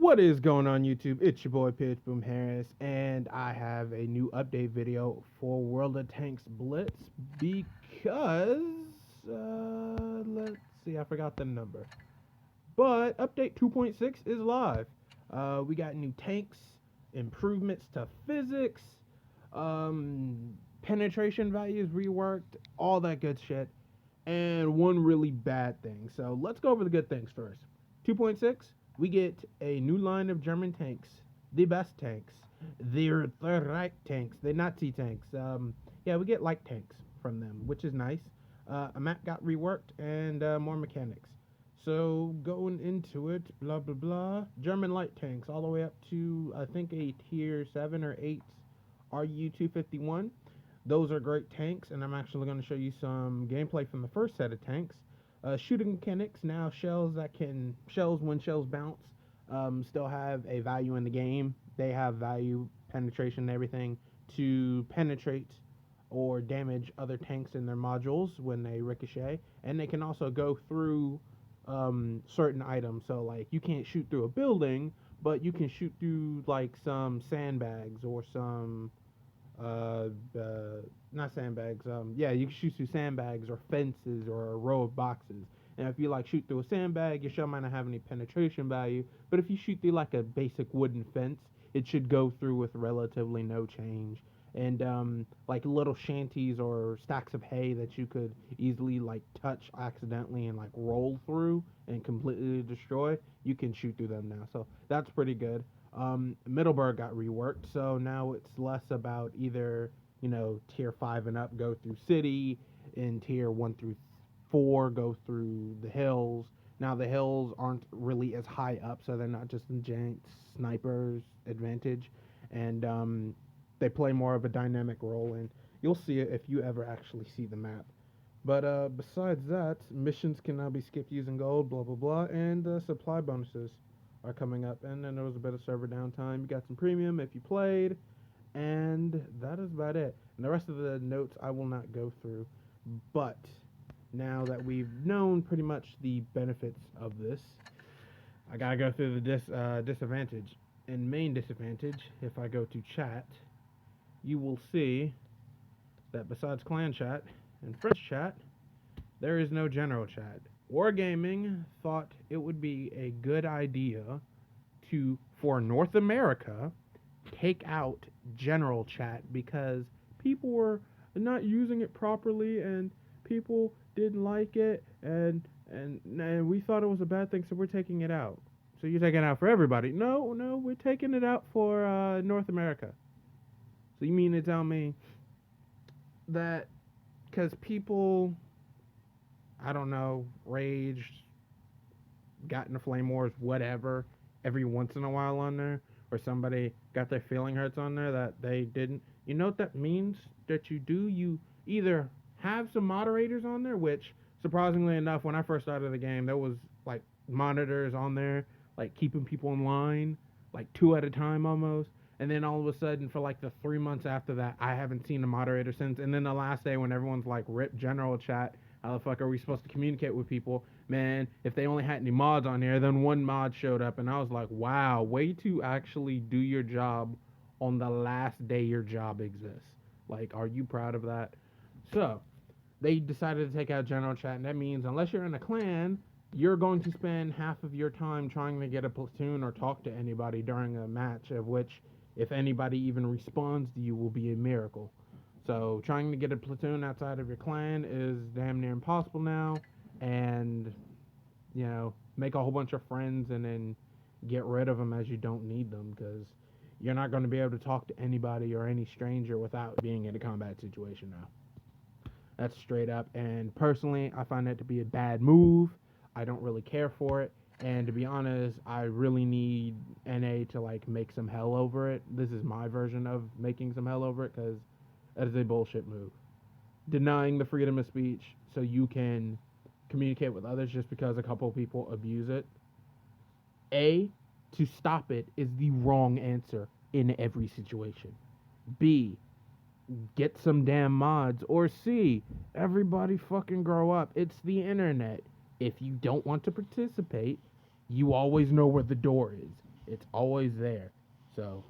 What is going on YouTube? It's your boy Pitch Boom Harris, and I have a new update video for World of Tanks Blitz because let's see, I forgot the number. But update 2.6 is live. We got new tanks, improvements to physics, penetration values reworked, all that good shit, and one really bad thing. So let's go over the good things first. 2.6, we get a new line of German tanks, the best tanks. They're the right tanks, the Nazi tanks. Yeah, we get light tanks from them, which is nice. A map got reworked and more mechanics. So going into it, blah blah blah. German light tanks all the way up to I think a tier 7 or 8 RU-251. Those are great tanks, and I'm actually going to show you some gameplay from the first set of tanks. Shooting mechanics now, shells when shells bounce still have a value in the game. They have value, penetration, and everything to penetrate or damage other tanks in their modules when they ricochet, and they can also go through certain items. So like you can't shoot through a building, but you can shoot through like some sandbags or some uh, uh, not sandbags. Yeah, you can shoot through sandbags or fences or a row of boxes. And if you like shoot through a sandbag, your shell might not have any penetration value. But if you shoot through like a basic wooden fence, it should go through with relatively no change. And like little shanties or stacks of hay that you could easily like touch accidentally and like roll through and completely destroy, you can shoot through them now. So that's pretty good. Middleburg got reworked, so now it's less about either tier 5 and up go through city, and tier 1 through 4 go through the hills. Now the hills aren't really as high up, so they're not just a giant snipers advantage, and they play more of a dynamic role, and you'll see it if you ever actually see the map. But besides that, missions can now be skipped using gold, blah blah blah, and supply bonuses are coming up. And then there was a bit of server downtime. You got some premium if you played, and that is about it. And the rest of the notes I will not go through. But now that we've known pretty much the benefits of this, I gotta go through the disadvantage. And main disadvantage, if I go to chat, you will see that besides clan chat and friends chat, there is no general chat. Wargaming thought it would be a good idea to, for North America, take out general chat because people were not using it properly and people didn't like it, and we thought it was a bad thing, so we're taking it out. So you're taking it out for everybody? No, we're taking it out for North America. So you mean to tell me that because people, I don't know, raged, got into flame wars, whatever, every once in a while on there, or somebody got their feeling hurts on there that they didn't. You know what that means that you do? You either have some moderators on there, which surprisingly enough, when I first started the game, there was like monitors on there, like keeping people in line, like 2 at a time almost. And then all of a sudden, for like the 3 months after that, I haven't seen a moderator since. And then the last day, when everyone's like, rip general chat, how the fuck are we supposed to communicate with people? Man, if they only had any mods on here, then one mod showed up, and I was like, wow, way to actually do your job on the last day your job exists. Like, are you proud of that? So, they decided to take out general chat, and that means unless you're in a clan, you're going to spend half of your time trying to get a platoon or talk to anybody during a match, of which, if anybody even responds to you, will be a miracle. So trying to get a platoon outside of your clan is damn near impossible now, and make a whole bunch of friends and then get rid of them as you don't need them, because you're not going to be able to talk to anybody or any stranger without being in a combat situation now. That's straight up, and personally, I find that to be a bad move. I don't really care for it, and to be honest, I really need NA to like make some hell over it. This is my version of making some hell over it, because that is a bullshit move. Denying the freedom of speech so you can communicate with others just because a couple of people abuse it. A, to stop it is the wrong answer in every situation. B, get some damn mods. Or C, everybody fucking grow up. It's the internet. If you don't want to participate, you always know where the door is. It's always there. So,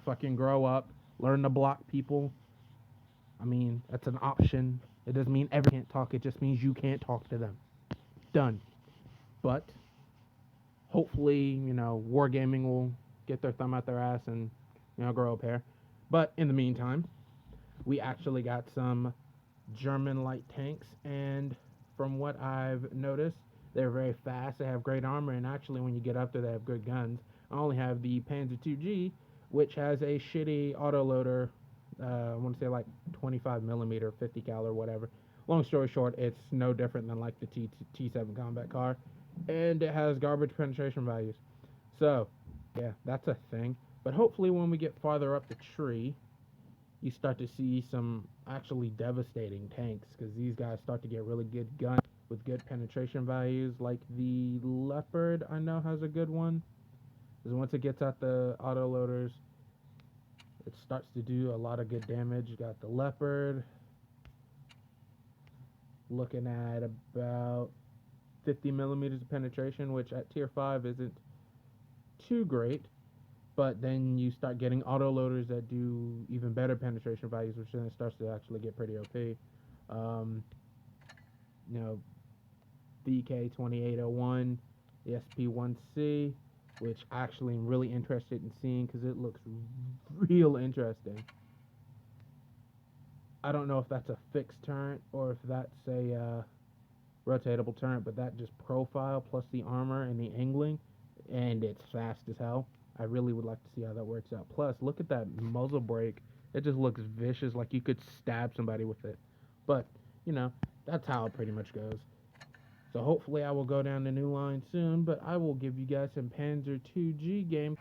fucking grow up, learn to block people. I mean, that's an option. It doesn't mean everyone can't talk. It just means you can't talk to them. Done. But hopefully, Wargaming will get their thumb out their ass and, grow a pair. But in the meantime, we actually got some German light tanks, and from what I've noticed, they're very fast. They have great armor, and actually, when you get up there, they have good guns. I only have the Panzer II-G, which has a shitty autoloader. I want to say like 25 millimeter, 50 cal or whatever. Long story short, it's no different than like the T7 combat car, and it has garbage penetration values. So, yeah, that's a thing. But hopefully, when we get farther up the tree, you start to see some actually devastating tanks, because these guys start to get really good guns with good penetration values. Like the Leopard, I know, has a good one. Because once it gets out the autoloaders, it starts to do a lot of good damage. You got the Leopard, looking at about 50 millimeters of penetration, which at tier 5 isn't too great. But then you start getting autoloaders that do even better penetration values, which then starts to actually get pretty OP. VK2801, the SP1C, which actually I'm really interested in seeing because it looks real interesting. I don't know if that's a fixed turret or if that's a rotatable turret, but that just profile plus the armor and the angling, and it's fast as hell. I really would like to see how that works out. Plus, look at that muzzle brake. It just looks vicious, like you could stab somebody with it. But, that's how it pretty much goes. So hopefully I will go down the new line soon, but I will give you guys some Panzer II-G game.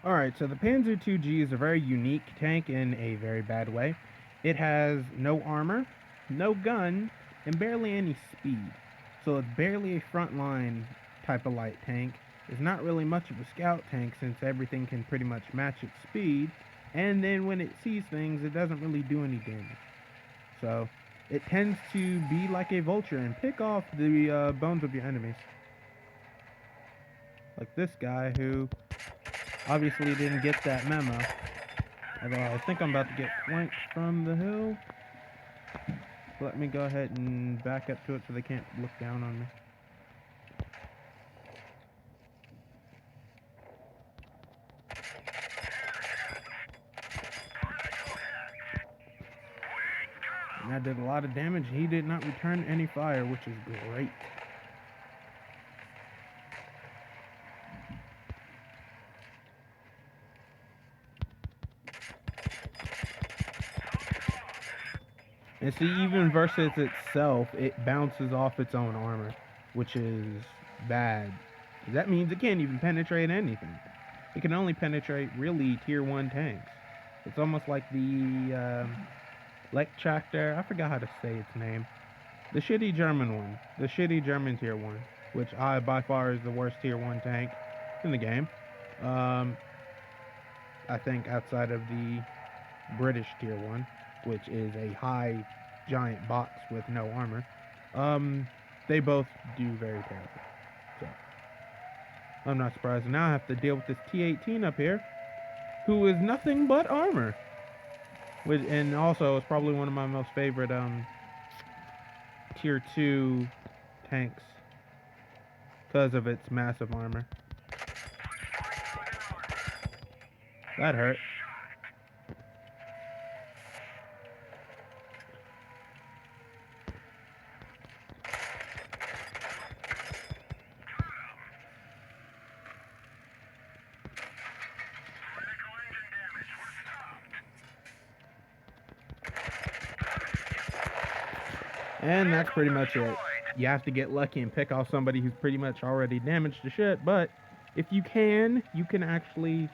Alright, so the Panzer II-G is a very unique tank in a very bad way. It has no armor, no gun, and barely any speed. So it's barely a frontline type of light tank. It's not really much of a scout tank since everything can pretty much match its speed, and then when it sees things, it doesn't really do any damage. So it tends to be like a vulture and pick off the bones of your enemies. Like this guy who obviously didn't get that memo. Although I think I'm about to get flanked from the hill. Let me go ahead and back up to it so they can't look down on me. And that did a lot of damage. He did not return any fire, which is great. And see, even versus itself, it bounces off its own armor, which is bad. That means it can't even penetrate anything. It can only penetrate really tier 1 tanks. It's almost like the Lechtractor, I forgot how to say its name. The shitty German one. The shitty German tier 1, which by far is the worst tier 1 tank in the game. I think outside of the British tier 1, which is a high giant box with no armor. They both do very terrible. So I'm not surprised. Now I have to deal with this T-18 up here, who is nothing but armor. And also is probably one of my most favorite tier 2 tanks because of its massive armor. That hurt. And that's pretty much it. You have to get lucky and pick off somebody who's pretty much already damaged to shit, but if you can actually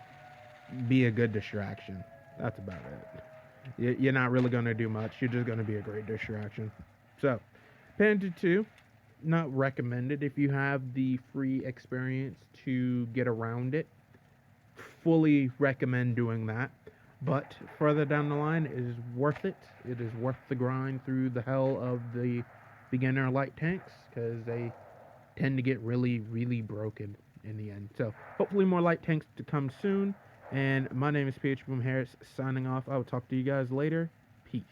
be a good distraction. That's about it. You're not really going to do much. You're just going to be a great distraction. So, Panzer 2, not recommended if you have the free experience to get around it. Fully recommend doing that. But further down the line, it is worth it. It is worth the grind through the hell of the beginner light tanks, because they tend to get really, really broken. in the end. So hopefully more light tanks to come soon. And my name is PH Boom Harris signing off. I will talk to you guys later. Peace.